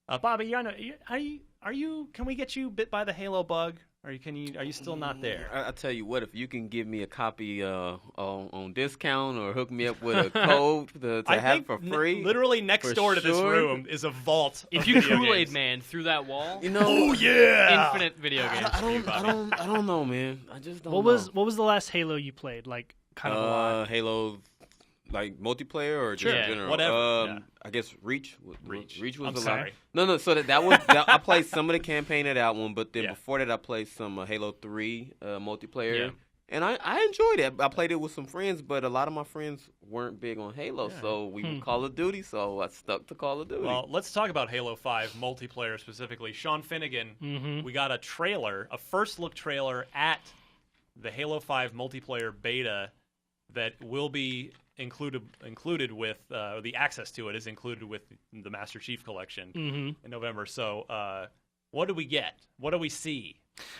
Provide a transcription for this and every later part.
Bobby, are you? Can we get you bit by the Halo bug? Or are you still not there? I tell you what, if you can give me a copy on discount or hook me up with a code to have for free. Literally next door to this room is a vault. If you Kool-Aid Man through that wall, oh yeah, infinite video games. I don't know, man. I just don't know. What was the last Halo you played? Like kind of a lot. Halo. Like multiplayer or just in general? Whatever. I guess Reach. Reach was I'm the sorry. No. So that was I played some of the campaign of that one, but then before that I played some Halo 3 multiplayer, and I enjoyed it. I played it with some friends, but a lot of my friends weren't big on Halo, so we would Call of Duty. So I stuck to Call of Duty. Well, let's talk about Halo 5 multiplayer specifically. Sean Finnegan, we got a first look trailer at the Halo 5 multiplayer beta that will be included with the access to it is included with the Master Chief Collection in November. So what do we get? What do we see?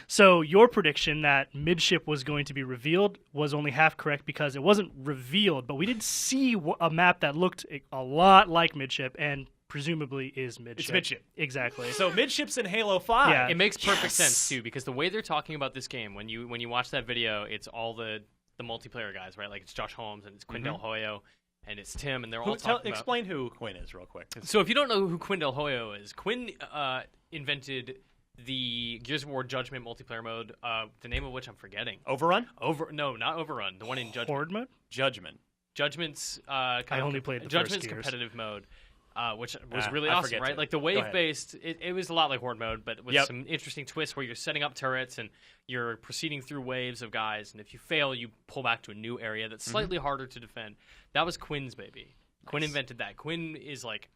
So your prediction that Midship was going to be revealed was only half correct because it wasn't revealed, but we did see a map that looked a lot like Midship and presumably is Midship. It's Midship. Exactly. So Midship's in Halo 5. Yeah. It makes perfect sense too, because the way they're talking about this game, when you watch that video, it's all the multiplayer guys, right? Like it's Josh Holmes and it's Quinn Del Hoyo and it's Tim, and they're all talking about... Explain who Quinn is real quick. So if you don't know who Quinn Del Hoyo is, Quinn invented the Gears of War Judgment multiplayer mode, the name of which I'm forgetting. Overrun? No, not Overrun. The one in Judgment. Horde mode? Judgment's I only played the Judgment's first Gears. competitive mode. Which was really awesome, right? Too. Like the wave-based, it was a lot like Horde mode, but with some interesting twists where you're setting up turrets and you're proceeding through waves of guys, and if you fail, you pull back to a new area that's slightly harder to defend. That was Quinn's baby. Nice. Quinn invented that. Quinn is like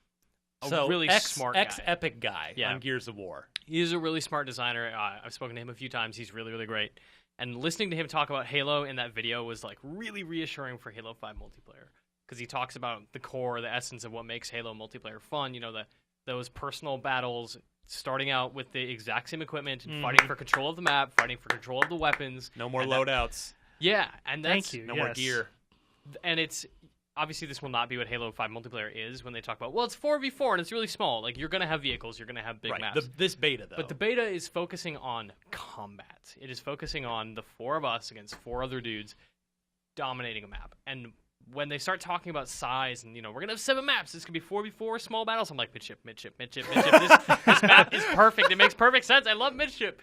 a really smart guy. Epic guy on Gears of War. He's a really smart designer. I've spoken to him a few times. He's really, really great. And listening to him talk about Halo in that video was like really reassuring for Halo 5 multiplayer. Because he talks about the core, the essence of what makes Halo multiplayer fun. You know, those personal battles, starting out with the exact same equipment and fighting for control of the map, fighting for control of the weapons. No more loadouts. And that's... No more gear. And it's... Obviously, this will not be what Halo 5 multiplayer is when they talk about, well, it's 4v4 and it's really small. Like, you're going to have vehicles, you're going to have big maps. This beta, though. But the beta is focusing on combat. It is focusing on the four of us against four other dudes dominating a map. And when they start talking about size and, we're going to have 7 maps. This could be 4v4 small battles. I'm like, midship. This map is perfect. It makes perfect sense. I love midship.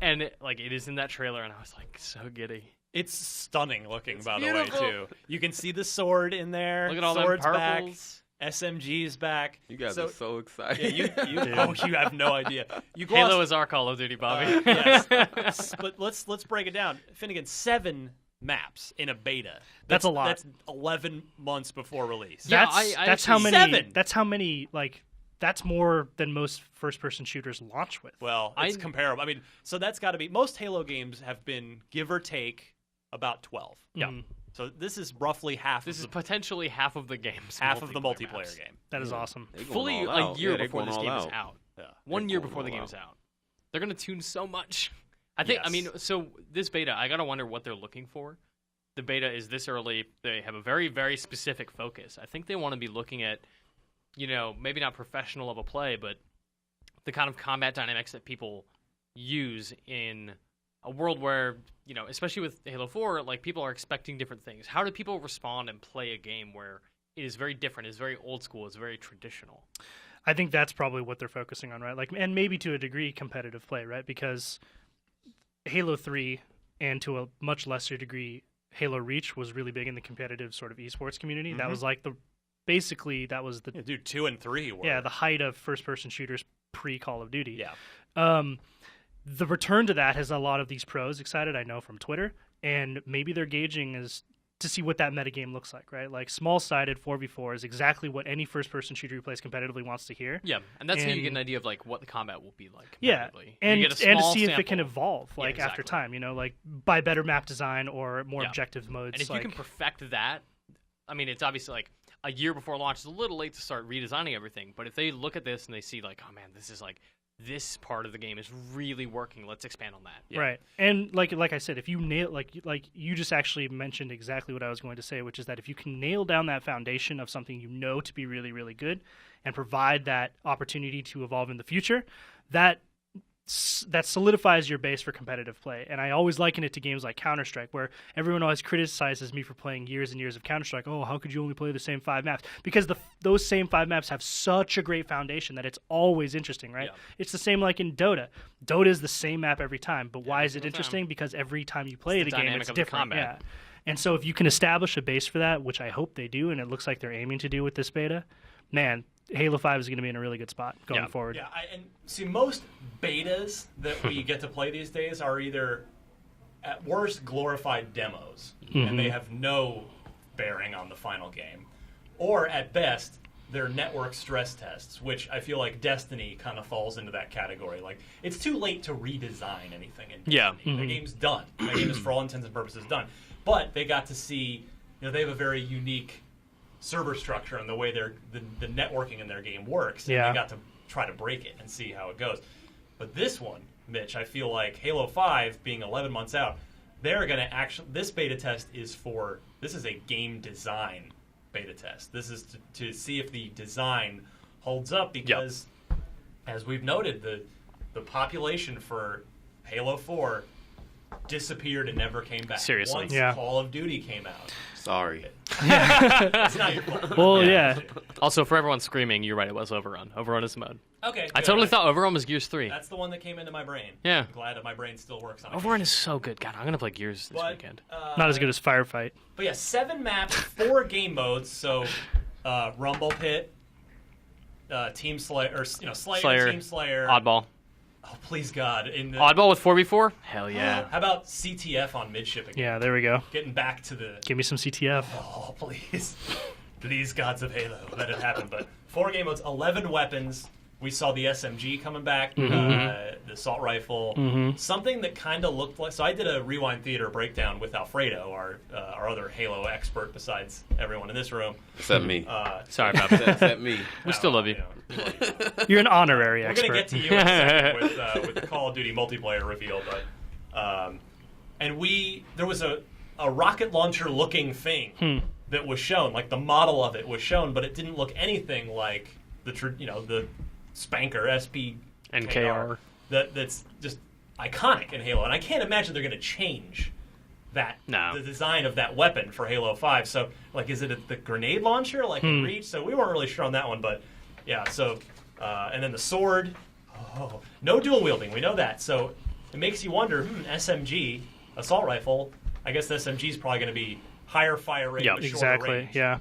And, it is in that trailer, and I was, so giddy. It's stunning looking, it's by beautiful. the way, too. You can see the sword in there. Look at all Sword's them back. purples. SMG's back. You guys are so excited. Yeah, you have no idea. Halo is our Call of Duty, Bobby. Yes. But let's break it down. Finnegan, 7 maps in a beta. That's a lot. That's 11 months before release. That's how many. 7. That's how many. That's more than most first-person shooters launch with. Well, it's comparable. I mean, so that's got to be. Most Halo games have been give or take about 12. Yeah. So this is roughly half. This is potentially half of the game's half of the multiplayer game. That is awesome. Fully a year before this game is out. Yeah. 1 year before the game is out. They're going to tune so much. I think. Yes. So this beta, I gotta wonder what they're looking for. The beta is this early. They have a very, very specific focus. I think they want to be looking at, maybe not professional level play, but the kind of combat dynamics that people use in a world where, especially with Halo 4, people are expecting different things. How do people respond and play a game where it is very different, it's very old school, it's very traditional? I think that's probably what they're focusing on, right? And maybe to a degree competitive play, right? Because Halo 3 and to a much lesser degree Halo Reach was really big in the competitive sort of esports community. That was basically that was the 2 and 3 were. the height of first-person shooters pre-Call of Duty. Yeah. The return to that has a lot of these pros excited, I know, from Twitter, and maybe they're gauging is to see what that metagame looks like, right? Like, small-sided 4v4 is exactly what any first-person shooter who plays competitively wants to hear. Yeah, and that's how you get an idea of, what the combat will be like. Yeah, and to see if it can evolve, after time, by better map design or more objective modes. And if you can perfect that, I mean, it's obviously, a year before launch is a little late to start redesigning everything, but if they look at this and they see, oh, man, this is, this part of the game is really working. Let's expand on that. Right. And like I said, if you nail like you just actually mentioned exactly what I was going to say, which is that if you can nail down that foundation of something you know to be really, really good and provide that opportunity to evolve in the future, that solidifies your base for competitive play. And I always liken it to games like Counter-Strike, where everyone always criticizes me for playing years and years of Counter-Strike. Oh, how could you only play the same 5 maps? Because those same 5 maps have such a great foundation that it's always interesting, right? Yeah. It's the same like in Dota. Dota is the same map every time, but why is it interesting? Because every time you play the game, it's different. Yeah. And so if you can establish a base for that, which I hope they do, and it looks like they're aiming to do with this beta, man, Halo 5 is going to be in a really good spot going forward. Yeah, and see, most betas that we get to play these days are either, at worst, glorified demos, and they have no bearing on the final game, or at best, they're network stress tests, which I feel like Destiny kind of falls into that category. Like, it's too late to redesign anything in Destiny. The game's done. The game is, for all intents and purposes, done. But they got to see, they have a very unique server structure and the way the networking in their game works. And they got to try to break it and see how it goes. But this one, Mitch, I feel like Halo 5 being 11 months out, they're going to actually, this beta test is a game design beta test. This is to see if the design holds up because, as we've noted, the population for Halo 4 disappeared and never came back. Seriously. Once Call of Duty came out. Sorry. It's not your fault. Well, yeah. Also, for everyone screaming, you're right, it was Overrun. Overrun is the mode. Okay. I totally thought Overrun was Gears 3. That's the one that came into my brain. Yeah. I'm glad that my brain still works on it. Overrun is so good. God, I'm going to play Gears this weekend. Not as good as Firefight. But yeah, 7 maps, 4 game modes. So, Rumble Pit, Team Slayer, or Slayer, Team Slayer, Oddball. Oh, please God! Oddball with 4v4? Hell yeah! How about CTF on midship again? Yeah, there we go. Getting back to the. Give me some CTF. Oh, please, gods of Halo, let it happen. But 4 game modes, 11 weapons. We saw the SMG coming back, the assault rifle, something that kind of looked like. So I did a Rewind Theater breakdown with Alfredo, our other Halo expert besides everyone in this room. Except me. Sorry about that. Except me. We still love you. You're an honorary expert. We're going to get to you in a second with the Call of Duty multiplayer reveal, but there was a rocket launcher looking thing that was shown, like the model of it was shown, but it didn't look anything like the Spanker SP NKR. That's just iconic in Halo, and I can't imagine they're going to change the design of that weapon for Halo 5. So, like, is it the grenade launcher like in Reach? So we weren't really sure on that one, but yeah. So, and then the sword, no dual wielding. We know that. So it makes you wonder. SMG assault rifle. I guess the SMG is probably going to be higher fire rate, but shorter range. Yeah.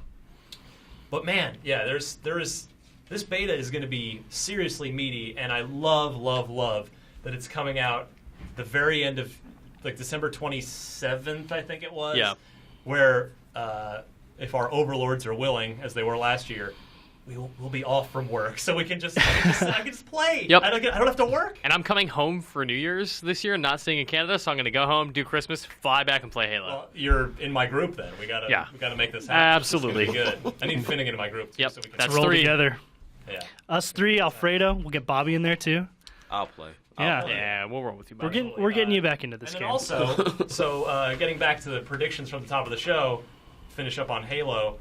But man, yeah, this beta is going to be seriously meaty, and I love that it's coming out the very end of like December 27th, I think it was. Yeah. Where if our overlords are willing, as they were last year, we'll be off from work, so I can just play. Yep. I don't have to work. And I'm coming home for New Year's this year, not staying in Canada, so I'm going to go home, do Christmas, fly back, and play Halo. Well, you're in my group then. We gotta make this happen. Absolutely. It's gonna be good. I need Finnegan in my group too, Yep. so we can That's Roll 3 together. Yeah. Us 3, Alfredo. We'll get Bobby in there too. I'll play. Yeah. Yeah, we'll roll with you, buddy. We're getting you back into this and game. then also, getting back to the predictions from the top of the show, finish up on Halo.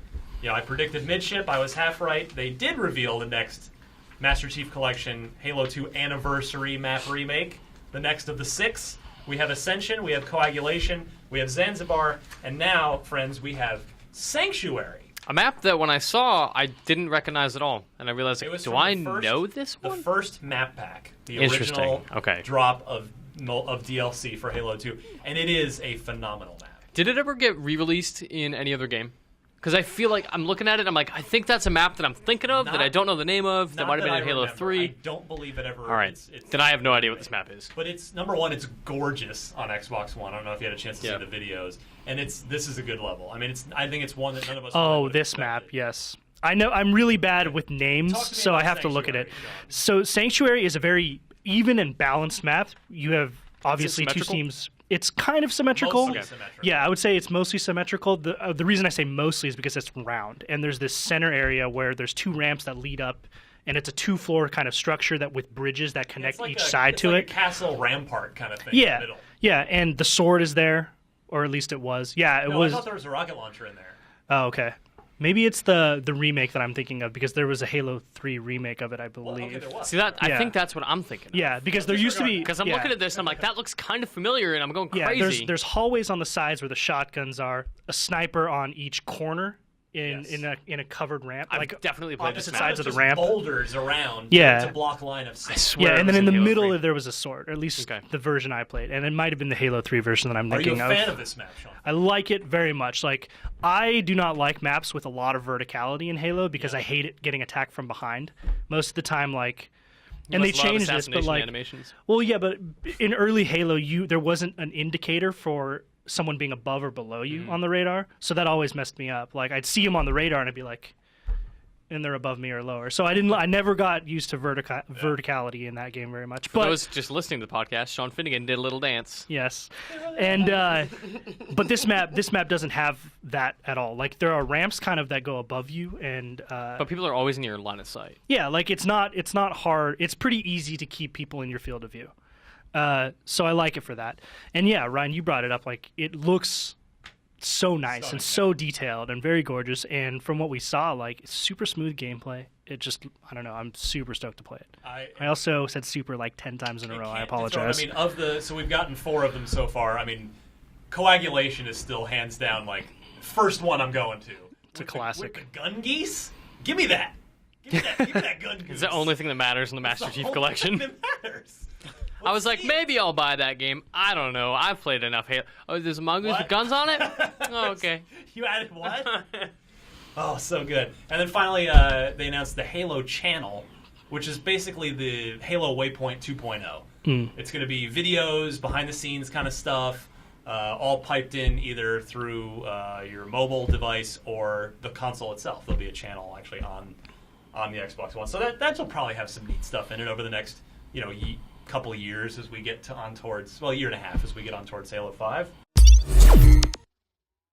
I predicted midship. I was half right. They did reveal the next Master Chief Collection Halo 2 Anniversary map remake, the next of the 6. We have Ascension, we have Coagulation, we have Zanzibar, and now, friends, we have Sanctuary. A map that when I saw, I didn't recognize at all. And I realized, do I know this one? The first map pack. The original drop of DLC for Halo 2. And it is a phenomenal map. Did it ever get re-released in any other game? Because I feel like I'm looking at it, I'm like, I think that's a map that I'm thinking of that I don't know the name of. That might have been in Halo 3. I don't believe it ever. All right. Then I have no idea what this map is. But it's, number one, it's gorgeous on Xbox One. I don't know if you had a chance to see the videos. And this is a good level. I mean, I think it's one that none of us. Oh, this map, yes. I know I'm really bad with names, so I have to look at it. So Sanctuary is a very even and balanced map. You have obviously 2 teams. It's kind of symmetrical. Symmetrical. Yeah, I would say it's mostly symmetrical. The reason I say mostly is because it's round, and there's this center area where there's 2 ramps that lead up and it's a 2-floor kind of structure that with bridges that connect like each side to like it. A castle rampart kind of thing. Yeah, in the middle. yeah, and the sword is there, or at least it was. Yeah, it was. I thought there was a rocket launcher in there. Oh, okay. Maybe it's the remake that I'm thinking of because there was a Halo 3 remake of it, I believe. Well, okay, there was. See that? I think that's what I'm thinking of. Yeah, because there used to be. Because I'm looking at this and I'm like, that looks kind of familiar, and I'm going Yeah, crazy. there's hallways on the sides where the shotguns are, a sniper on each corner in a covered ramp, I've like definitely played opposite this sides of the Just ramp. boulders around. Yeah. To block line of sight. I swear. Yeah, it and was then in the Halo middle 3. there was a sword, or at least Okay. the version I played, and it might have been the Halo 3 version that I'm Are you thinking a of. fan of this map, Sean? I like it very much. Like, I do not like maps with a lot of verticality in Halo because I hate it getting attacked from behind. Most of the time, like, and they Must love changed this, but assassination like, animations. well, yeah, but in early Halo, there wasn't an indicator for someone being above or below you on the radar, so that always messed me up. Like, I'd see them on the radar and I'd be like, and they're above me or lower. So I never got used to verticality in that game very much. For But those just listening to the podcast, Sean Finnegan did a little dance. yes, and but this map doesn't have that at all. Like, there are ramps kind of that go above you, and But people are always in your line of sight. yeah, like it's not hard. It's pretty easy to keep people in your field of view. So I like it for that. And yeah, Ryan, you brought it up. Like, it looks so nice and so detailed and very gorgeous. And from what we saw, like, it's super smooth gameplay. It just, I don't know. I'm super stoked to play it. I also said super like 10 times in a row. I apologize. I mean, so we've gotten 4 of them so far. I mean, Coagulation is still hands down like first one I'm going to. It's a classic. With the gun geese? Give me that. Give me that gun geese. It's the only thing that matters in the Master It's Chief the Collection. only thing that matters. I was like, maybe I'll buy that game. I don't know. I've played enough Halo. Oh, there's a mongoose with guns on it? Oh, okay. You added what? Oh, so good. And then finally, they announced the Halo channel, which is basically the Halo Waypoint 2.0. It's going to be videos, behind-the-scenes kind of stuff, all piped in either through your mobile device or the console itself. There'll be a channel actually on the Xbox One. So that'll probably have some neat stuff in it over the next, couple of years as we get on towards, a year and a half as we get on towards Halo 5.